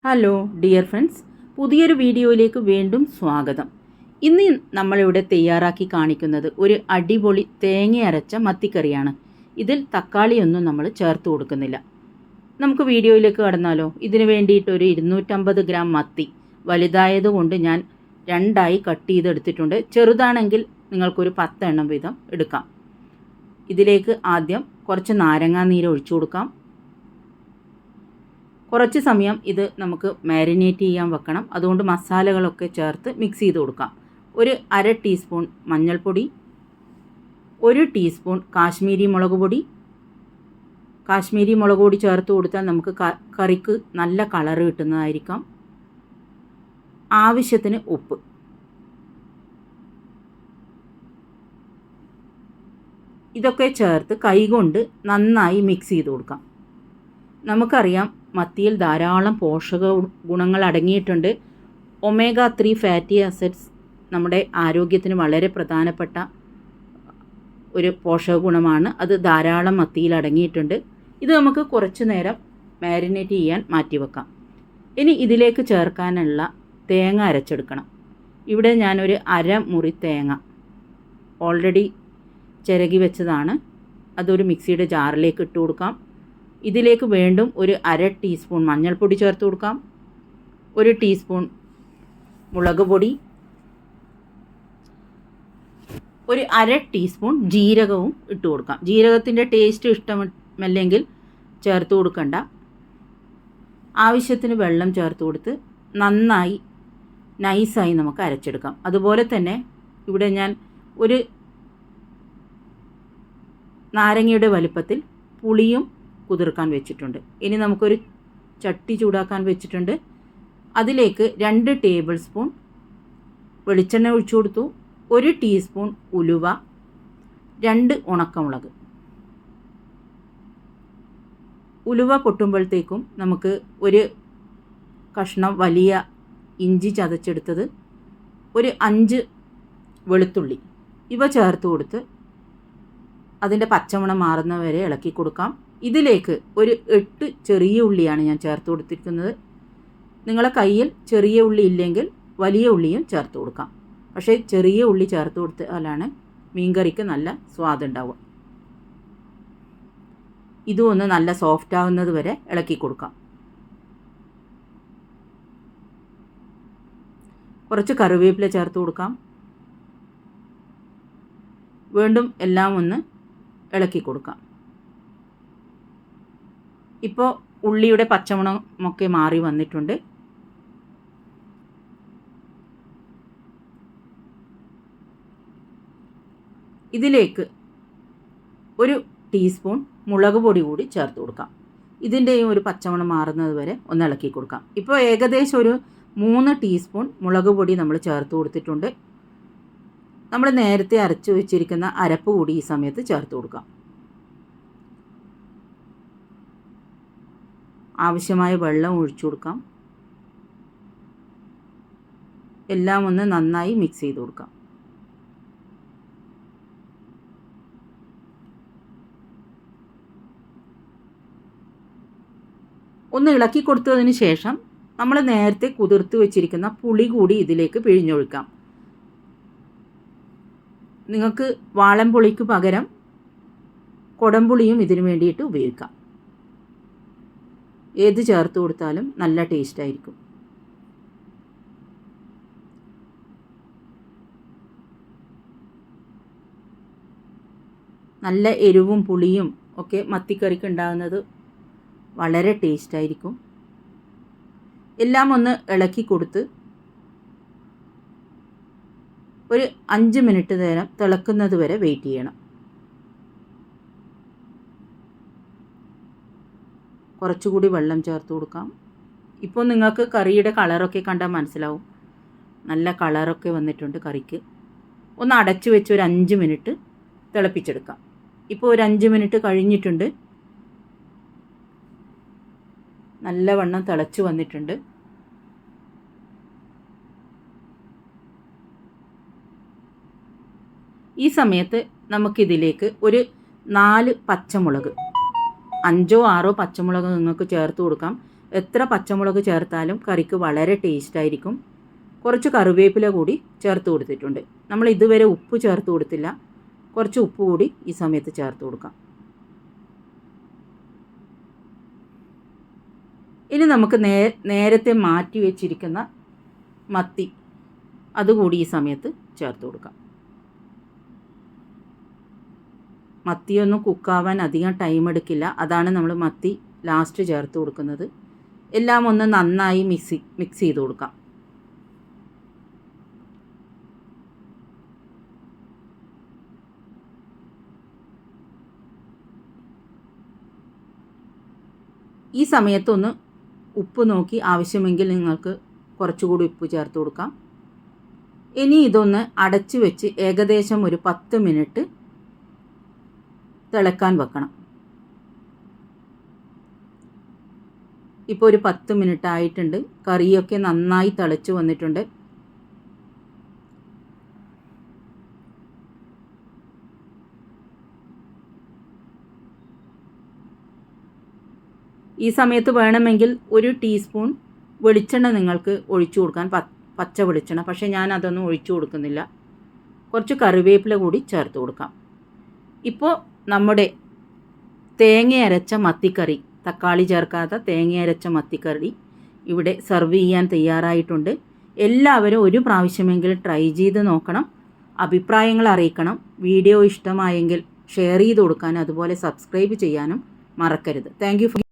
Hello dear friends, പുതിയൊരു വീഡിയോയിലേക്ക് വീണ്ടും സ്വാഗതം. ഇന്ന് നമ്മളിവിടെ തയ്യാറാക്കി കാണിക്കുന്നത് ഒരു അടിപൊളി തേങ്ങ അരച്ച മത്തിക്കറിയാണ്. ഇതിൽ തക്കാളിയൊന്നും നമ്മൾ ചേർത്ത് കൊടുക്കുന്നില്ല. നമുക്ക് വീഡിയോയിലേക്ക് കടന്നാലോ? ഇതിന് വേണ്ടിയിട്ടൊരു 250 ഗ്രാം മത്തി വലുതായതുകൊണ്ട് ഞാൻ രണ്ടായി കട്ട് ചെയ്തെടുത്തിട്ടുണ്ട്. ചെറുതാണെങ്കിൽ നിങ്ങൾക്കൊരു 10 എണ്ണം വീതം എടുക്കാം. ഇതിലേക്ക് ആദ്യം കുറച്ച് നാരങ്ങാനീര് ഒഴിച്ചു കൊടുക്കാം. കുറച്ച് സമയം ഇത് നമുക്ക് മാരിനേറ്റ് ചെയ്യാൻ വെക്കണം. അതുകൊണ്ട് മസാലകളൊക്കെ ചേർത്ത് മിക്സ് ചെയ്ത് കൊടുക്കാം. ഒരു 1/2 ടീസ്പൂൺ മഞ്ഞൾപ്പൊടി, 1 ടീസ്പൂൺ കാശ്മീരി മുളക് പൊടി. കാശ്മീരി മുളക് പൊടി ചേർത്ത് കൊടുത്താൽ നമുക്ക് കറിക്ക് നല്ല കളറ് കിട്ടുന്നതായിരിക്കാം. ആവശ്യത്തിന് ഉപ്പ്. ഇതൊക്കെ ചേർത്ത് കൈകൊണ്ട് നന്നായി മിക്സ് ചെയ്ത് കൊടുക്കാം. നമുക്കറിയാം മത്തിയിൽ ധാരാളം പോഷക ഗുണങ്ങൾ അടങ്ങിയിട്ടുണ്ട്. ഒമേഗ 3 ഫാറ്റി ആസിഡ്സ് നമ്മുടെ ആരോഗ്യത്തിന് വളരെ പ്രധാനപ്പെട്ട ഒരു പോഷക ഗുണമാണ്. അത് ധാരാളം മത്തിയിൽ അടങ്ങിയിട്ടുണ്ട്. ഇത് നമുക്ക് കുറച്ച് നേരം മാരിനേറ്റ് ചെയ്യാൻ മാറ്റി വെക്കാം. ഇനി ഇതിലേക്ക് ചേർക്കാനുള്ള തേങ്ങ അരച്ചെടുക്കണം. ഇവിടെ ഞാനൊരു 1/2 മുറി തേങ്ങ ഓൾറെഡി ചിരകി വെച്ചതാണ്. അതൊരു മിക്സിയുടെ ജാറിലേക്ക് ഇട്ട് കൊടുക്കാം. ഇതിലേക്ക് വീണ്ടും ഒരു 1/2 ടീസ്പൂൺ മഞ്ഞൾപ്പൊടി ചേർത്ത് കൊടുക്കാം. 1 ടീസ്പൂൺ മുളക് പൊടി, ഒരു 1/2 ടീസ്പൂൺ ജീരകവും ഇട്ട് കൊടുക്കാം. ജീരകത്തിൻ്റെ ടേസ്റ്റ് ഇഷ്ടമല്ലെങ്കിൽ ചേർത്ത് കൊടുക്കണ്ട. ആവശ്യത്തിന് വെള്ളം ചേർത്ത് കൊടുത്ത് നന്നായി നൈസായി നമുക്ക് അരച്ചെടുക്കാം. അതുപോലെ തന്നെ ഇവിടെ ഞാൻ ഒരു നാരങ്ങയുടെ വലുപ്പത്തിൽ പുളിയും കുതിർക്കാൻ വെച്ചിട്ടുണ്ട്. ഇനി നമുക്കൊരു ചട്ടി ചൂടാക്കാൻ വെച്ചിട്ടുണ്ട്. അതിലേക്ക് 2 ടേബിൾ സ്പൂൺ വെളിച്ചെണ്ണ ഒഴിച്ചു കൊടുത്തു. 1 ടീസ്പൂൺ ഉലുവ, 2 ഉണക്കമുളക്. ഉലുവ പൊട്ടുമ്പോഴത്തേക്കും നമുക്ക് ഒരു കഷ്ണം വലിയ ഇഞ്ചി ചതച്ചെടുത്തത്, ഒരു 5 വെളുത്തുള്ളി ഇവ ചേർത്ത് കൊടുത്ത് അതിൻ്റെ പച്ചമണം മാറുന്നവരെ ഇളക്കി കൊടുക്കാം. ഇതിലേക്ക് ഒരു 8 ചെറിയ ഉള്ളിയാണ് ഞാൻ ചേർത്ത് കൊടുത്തിരിക്കുന്നത്. നിങ്ങളെ കയ്യിൽ ചെറിയ ഉള്ളി ഇല്ലെങ്കിൽ വലിയ ഉള്ളിയും ചേർത്ത് കൊടുക്കാം. പക്ഷേ ചെറിയ ഉള്ളി ചേർത്ത് കൊടുത്താലാണ് മീൻകറിക്ക് നല്ല സ്വാദുണ്ടാവുക. ഇതും ഒന്ന് നല്ല സോഫ്റ്റ് ആവുന്നത് വരെ ഇളക്കി കൊടുക്കാം. കുറച്ച് കറിവേപ്പില ചേർത്ത് കൊടുക്കാം. വീണ്ടും എല്ലാം ഒന്ന് ഇളക്കി കൊടുക്കാം. ഇപ്പോൾ ഉള്ളിയുടെ പച്ചമണമൊക്കെ മാറി വന്നിട്ടുണ്ട്. ഇതിലേക്ക് ഒരു ടീസ്പൂൺ മുളക് പൊടി കൂടി ചേർത്ത് കൊടുക്കാം. ഇതിൻ്റെയും ഒരു പച്ചമണം മാറുന്നത് വരെ ഒന്ന് ഇളക്കി കൊടുക്കാം. ഇപ്പോൾ ഏകദേശം ഒരു 3 ടീസ്പൂൺ മുളക് പൊടി നമ്മൾ ചേർത്ത് കൊടുത്തിട്ടുണ്ട്. നമ്മൾ നേരത്തെ അരച്ചു വെച്ചിരിക്കുന്ന അരപ്പ് കൂടി ഈ സമയത്ത് ചേർത്ത് കൊടുക്കാം. ആവശ്യമായ വെള്ളം ഒഴിച്ചു കൊടുക്കാം. എല്ലാം ഒന്ന് നന്നായി മിക്സ് ചെയ്ത് കൊടുക്കാം. ഒന്ന് ഇളക്കി കൊടുത്തതിന് ശേഷം നമ്മൾ നേരത്തെ കുതിർത്ത് വെച്ചിരിക്കുന്ന പുളി കൂടി ഇതിലേക്ക് പിഴിഞ്ഞൊഴിക്കാം. നിങ്ങൾക്ക് വാളൻപുളിക്ക് പകരം കൊടംപുളിയും ഇതിനു വേണ്ടിയിട്ട് ഉപയോഗിക്കാം. ഏത് ചേർത്ത് കൊടുത്താലും നല്ല ടേസ്റ്റായിരിക്കും. നല്ല എരിവും പുളിയും ഒക്കെ മത്തിക്കറിക്ക് ഉണ്ടാകുന്നത് വളരെ ടേസ്റ്റായിരിക്കും. എല്ലാം ഒന്ന് ഇളക്കി കൊടുത്ത് ഒരു 5 മിനിറ്റ് നേരം തിളക്കുന്നത് വരെ വെയിറ്റ് ചെയ്യണം. കുറച്ചുകൂടി വെള്ളം ചേർത്ത് കൊടുക്കാം. ഇപ്പോൾ നിങ്ങൾക്ക് കറിയുടെ കളറൊക്കെ കണ്ടാൽ മനസ്സിലാവും. നല്ല കളറൊക്കെ വന്നിട്ടുണ്ട് കറിക്ക്. ഒന്ന് അടച്ചു വെച്ച് ഒരു 5 മിനിറ്റ് തിളപ്പിച്ചെടുക്കാം. ഇപ്പോൾ ഒരു 5 മിനിറ്റ് കഴിഞ്ഞിട്ടുണ്ട്. നല്ലവണ്ണം തിളച്ച് വന്നിട്ടുണ്ട്. ഈ സമയത്ത് നമുക്കിതിലേക്ക് ഒരു 4 പച്ചമുളക്, 5 or 6 പച്ചമുളക് നിങ്ങൾക്ക് ചേർത്ത് കൊടുക്കാം. എത്ര പച്ചമുളക് ചേർത്താലും കറിക്ക് വളരെ ടേസ്റ്റായിരിക്കും. കുറച്ച് കറിവേപ്പില കൂടി ചേർത്ത് കൊടുത്തിട്ടുണ്ട്. നമ്മൾ ഇതുവരെ ഉപ്പ് ചേർത്ത് കൊടുത്തില്ല. കുറച്ച് ഉപ്പ് കൂടി ഈ സമയത്ത് ചേർത്ത് കൊടുക്കാം. ഇനി നമുക്ക് നേരത്തെ മാറ്റി വെച്ചിരിക്കുന്ന മത്തി അതുകൂടി ഈ സമയത്ത് ചേർത്ത് കൊടുക്കാം. മത്തിയൊന്നും കുക്കാവാൻ അധികം ടൈം എടുക്കില്ല. അതാണ് നമ്മൾ മത്തി ലാസ്റ്റ് ചേർത്ത് കൊടുക്കുന്നത്. എല്ലാം ഒന്ന് നന്നായി മിക്സ് ചെയ്ത് കൊടുക്കാം. ഈ സമയത്തൊന്ന് ഉപ്പ് നോക്കി ആവശ്യമെങ്കിൽ നിങ്ങൾക്ക് കുറച്ചുകൂടി ഉപ്പ് ചേർത്ത് കൊടുക്കാം. ഇനി ഇതൊന്ന് അടച്ചു വെച്ച് ഏകദേശം ഒരു 10 മിനിറ്റ് തിളക്കാൻ വെക്കണം. ഇപ്പോൾ ഒരു 10 മിനിറ്റ് ആയിട്ടുണ്ട്. കറിയൊക്കെ നന്നായി തിളച്ച് വന്നിട്ടുണ്ട്. ഈ സമയത്ത് വേണമെങ്കിൽ 1 ടീസ്പൂൺ വെളിച്ചെണ്ണ നിങ്ങൾക്ക് ഒഴിച്ചു കൊടുക്കാൻ, പച്ച വെളിച്ചെണ്ണ. പക്ഷേ ഞാൻ അതൊന്നും ഒഴിച്ചു കൊടുക്കുന്നില്ല. കുറച്ച് കറിവേപ്പില കൂടി ചേർത്ത് കൊടുക്കാം. ഇപ്പോൾ നമ്മുടെ തേങ്ങ അരച്ച മത്തിക്കറി, തക്കാളി ചേർക്കാത്ത തേങ്ങ അരച്ച മത്തിക്കറി ഇവിടെ സെർവ് ചെയ്യാൻ തയ്യാറായിട്ടുണ്ട്. എല്ലാവരും ഒരു പ്രാവശ്യമെങ്കിലും ട്രൈ ചെയ്ത് നോക്കണം. അഭിപ്രായങ്ങൾ അറിയിക്കണം. വീഡിയോ ഇഷ്ടമായെങ്കിൽ ഷെയർ ചെയ്ത് കൊടുക്കാനും അതുപോലെ സബ്സ്ക്രൈബ് ചെയ്യാനും മറക്കരുത്. Thank you.